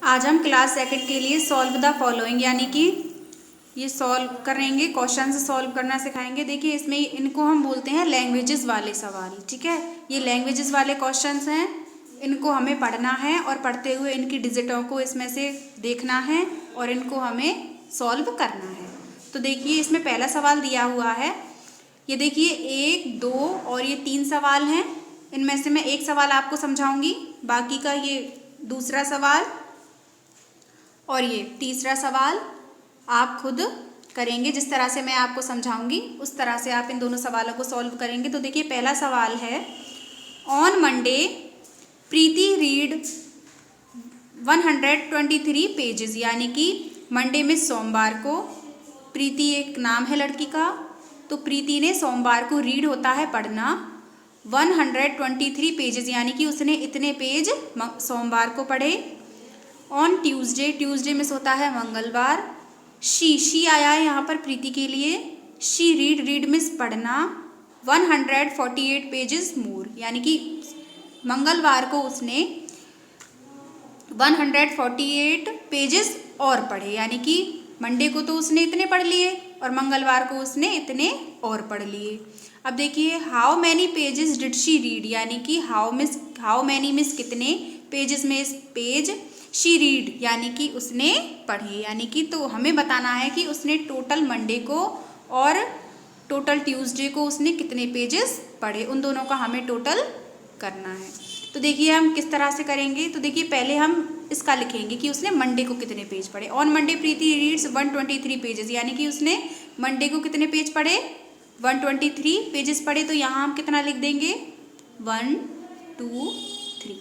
आज हम class second के लिए सॉल्व द फॉलोइंग यानी कि ये सॉल्व करेंगे, क्वेश्चन से सॉल्व करना सिखाएंगे। देखिए इसमें इनको हम बोलते हैं लैंग्वेजेस वाले सवाल, ठीक है। ये लैंग्वेजेस वाले क्वेश्चंस हैं, इनको हमें पढ़ना है और पढ़ते हुए इनकी डिजिटों को इसमें से देखना है और इनको हमें सॉल्व करना है। तो देखिए इसमें पहला सवाल दिया हुआ है, ये देखिए 1, 2 और ये 3 सवाल हैं। इनमें से मैं एक सवाल आपको समझाऊंगी, बाकी का ये दूसरा सवाल और ये तीसरा सवाल आप खुद करेंगे। जिस तरह से मैं आपको समझाऊंगी उस तरह से आप इन दोनों सवालों को सॉल्व करेंगे। तो देखिए पहला सवाल है, on Monday Preeti read 123 pages, यानी कि मंडे में सोमवार को, प्रीति एक नाम है लड़की का, तो प्रीति ने सोमवार को रीड होता है पढ़ना 123 पेजेस, यानी कि उसने इतने पेज सोमवार को पढ़े। ऑन ट्यूसडे, ट्यूसडे मिस होता है मंगलवार, शी आया है यहाँ पर प्रीति के लिए, शी रीड मिस पढ़ना 148 पेजेस मोर, यानी कि मंगलवार को उसने 148 पेजेस और पढ़े, यानी कि मंडे को तो उसने इतने पढ़ लिए और मंगलवार को उसने इतने और पढ़ लिए। अब देखिए how many pages did she read, यानी कि हाउ मैनी मिस कितने, पेजेस में इस पेज, शी रीड यानी कि उसने पढ़े, यानी कि तो हमें बताना है कि उसने टोटल मंडे को और टोटल ट्यूसडे को उसने कितने पेजेस पढ़े, उन दोनों का हमें टोटल करना है। तो देखिए हम किस तरह से करेंगे। तो देखिए पहले हम इसका लिखेंगे कि उसने मंडे को कितने पेज पढ़े। On Monday Preeti reads 123 pages, यानी कि उसने मंडे को कितने पेज पढ़े, 123 पेजेस पढ़े। तो यहाँ हम कितना लिख देंगे, 1 2 3,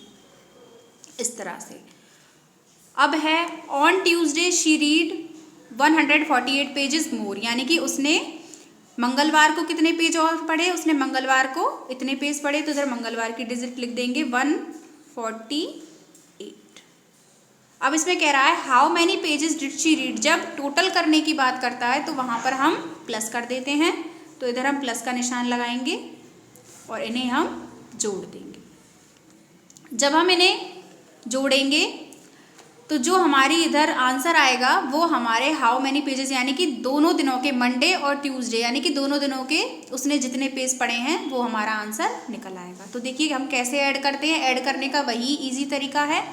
इस तरह से। अब है on Tuesday she read 148 pages more, यानी कि उसने मंगलवार को कितने पेज और पढ़े, उसने मंगलवार को इतने पेज पढ़े। तो इधर मंगलवार की डिजिट लिख देंगे 148। अब इसमें कह रहा है how many pages did she read, जब टोटल करने की बात करता है तो वहाँ पर हम प्लस कर देते हैं। तो इधर हम प्लस का निशान लगाएंगे और इन्हें हम जोड़ देंगे। जब हम इन्हें जोड़ेंगे तो जो हमारी इधर आंसर आएगा वो हमारे हाउ मैनी पेजेस, यानी कि दोनों दिनों के मंडे और ट्यूसडे, यानी कि दोनों दिनों के उसने जितने पेज पढ़े हैं वो हमारा आंसर निकल आएगा। तो देखिए हम कैसे ऐड करते हैं, ऐड करने का वही इजी तरीका है,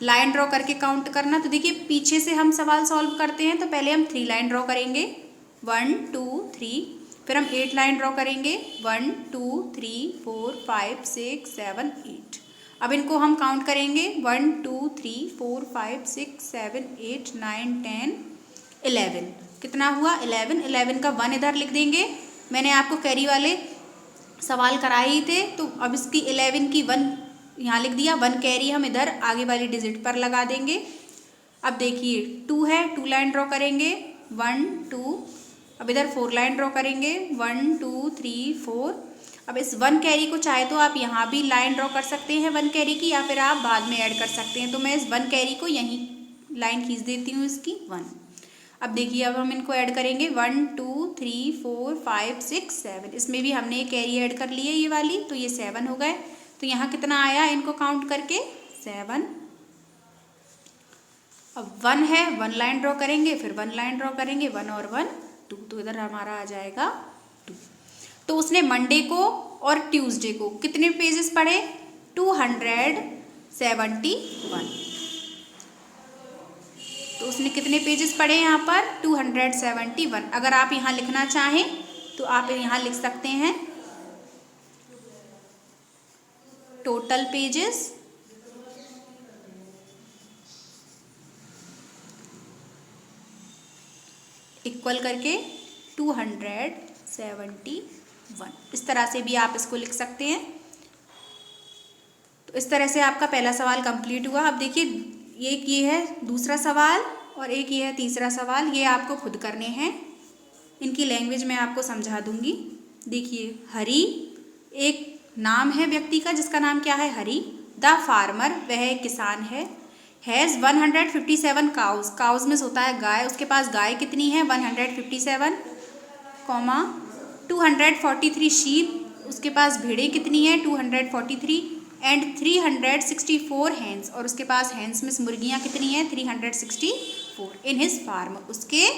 लाइन ड्रॉ करके काउंट करना। तो देखिए पीछे से हम सवाल सॉल्व करते हैं, तो पहले हम 3 लाइन ड्रॉ करेंगे 1 2 3, फिर हम 8 लाइन ड्रॉ करेंगे 1 2 3 4 5 6 7 8। अब इनको हम काउंट करेंगे 1 2 3 4 5 6 7 8 9 10 11, कितना हुआ 11 का 1 इधर लिख देंगे। मैंने आपको कैरी वाले सवाल कराए ही थे, तो अब इसकी 11 की 1 यहाँ लिख दिया, 1 कैरी हम इधर आगे वाली डिजिट पर लगा देंगे। अब देखिए 2 है, 2 लाइन ड्रॉ करेंगे 1 2, अब इधर 4 लाइन ड्रॉ करेंगे 1 2 3 4। अब इस 1 कैरी को चाहे तो आप यहाँ भी लाइन ड्रॉ कर सकते हैं 1 कैरी की, या फिर आप बाद में ऐड कर सकते हैं। तो मैं इस 1 कैरी को यहीं लाइन खींच देती हूँ इसकी 1। अब देखिए अब हम इनको ऐड करेंगे 1 2 3 4 5 6 7, इसमें भी हमने एक कैरी ऐड कर ली है ये वाली, तो ये 7 हो गए। तो यहाँ कितना आया इनको काउंट करके 7। अब 1 है, 1 लाइन ड्रॉ करेंगे, फिर 1 लाइन ड्रॉ करेंगे 1 और 1 2, तो इधर हमारा आ जाएगा 2। तो उसने मंडे को और ट्यूसडे को कितने पेजेस पढ़े, 271। तो उसने कितने पेजेस पढ़े यहाँ पर, 271। अगर आप यहाँ लिखना चाहें तो आप यहाँ लिख सकते हैं टोटल पेजेस इक्वल करके 271, इस तरह से भी आप इसको लिख सकते हैं। तो इस तरह से आपका पहला सवाल कंप्लीट हुआ। अब देखिए एक ये है दूसरा सवाल और एक ये है तीसरा सवाल, ये आपको खुद करने हैं, इनकी लैंग्वेज मैं आपको समझा दूंगी। देखिए हरी एक नाम है व्यक्ति का, जिसका नाम क्या है हरी। द फार्मर वह एक किसान है, हैज़ 157 काउज, काउज में होता है गाय, उसके पास गाय कितनी है 157, कॉमा 243 शीप, उसके पास भेड़ें कितनी है 243, एंड 364 हैंस, और उसके पास हैंस में मुर्गियाँ कितनी हैं? 364 इन हिज फार्म, उसके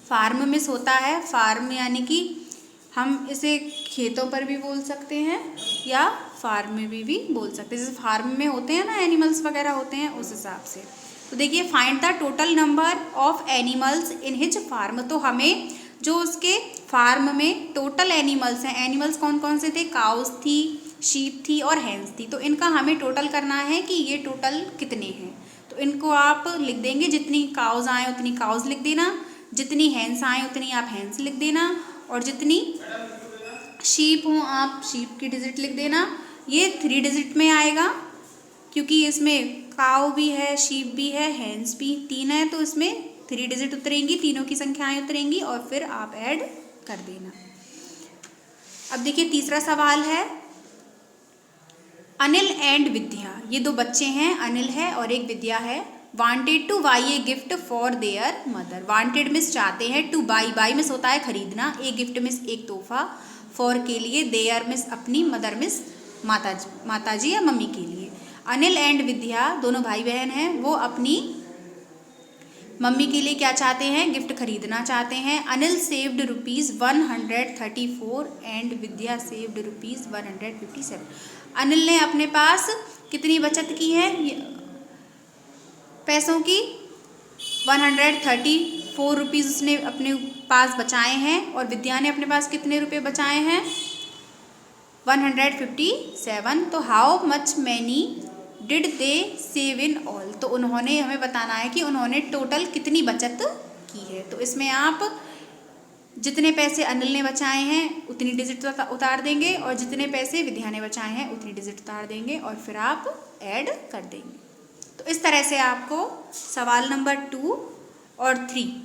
फार्म में होता है। फार्म यानी कि हम इसे खेतों पर भी बोल सकते हैं या फार्म में भी बोल सकते हैं, जैसे फार्म में होते हैं ना एनिमल्स वगैरह होते हैं, उस हिसाब से। तो देखिए find the total number of animals in his farm, तो हमें जो उसके फार्म में टोटल एनिमल्स हैं, एनिमल्स कौन कौन से थे? काउस थी, शीप थी और हैंस थी, तो इनका हमें टोटल करना है कि ये टोटल कितने हैं। तो इनको आप लिख देंगे, जितनी काउस आए उतनी काउस लिख देना, जितनी हैंस आए उतनी आप हैंस लिख देना, और जितनी शीप हों आप शीप की डिजिट लिख देना। ये 3 डिजिट में आएगा क्योंकि इसमें काउ भी है, शीप भी है, हैंस भी 3 है, तो इसमें 3 डिजिट उतरेंगी, तीनों की संख्याएं उतरेंगी और फिर आप ऐड कर देना। अब देखिए तीसरा सवाल है, अनिल एंड विद्या, ये 2 बच्चे हैं, अनिल है और एक विद्या है। Wanted two by a gift for their mother, wanted miss चाहते हैं, टू बाई, बाई मिस होता है खरीदना, ए गिफ्ट मिस एक तोहफा, फॉर के लिए, देयर मिस अपनी, मदर मिस माताजी या मम्मी के लिए। अनिल एंड विद्या दोनों भाई बहन हैं, वो अपनी मम्मी के लिए क्या चाहते हैं? गिफ्ट खरीदना चाहते हैं। Anil saved ₹134 and Vidya saved ₹157। Anil ने अपने पास कितनी बचत की है पैसों की? 134 रुपीज़ उसने अपने पास बचाए हैं, और विद्या ने अपने पास कितने रुपए बचाए हैं? 157। तो how much many did they save in all, तो उन्होंने हमें बताना है कि उन्होंने टोटल कितनी बचत की है। तो इसमें आप जितने पैसे अनिल ने बचाए हैं उतनी डिजिट उतार देंगे, और जितने पैसे विद्या ने बचाए हैं उतनी डिजिट उतार देंगे, और फिर आप ऐड कर देंगे। तो इस तरह से आपको सवाल नंबर 2 और 3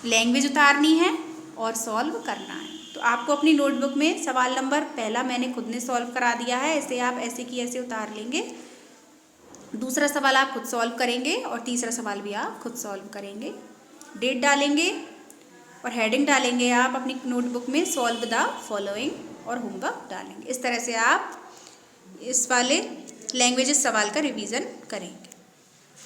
लैंग्वेज उतारनी है और सॉल्व करना है। तो आपको अपनी नोटबुक में सवाल नंबर पहला मैंने खुद ने सॉल्व करा दिया है, इसे आप ऐसे की ऐसे उतार लेंगे। दूसरा सवाल आप खुद सॉल्व करेंगे और तीसरा सवाल भी आप खुद सॉल्व करेंगे। डेट डालेंगे और हेडिंग डालेंगे आप अपनी नोटबुक में, सॉल्व द फॉलोइंग, और होमवर्क डालेंगे। इस तरह से आप इस वाले लैंग्वेजेस सवाल का रिवीजन करें।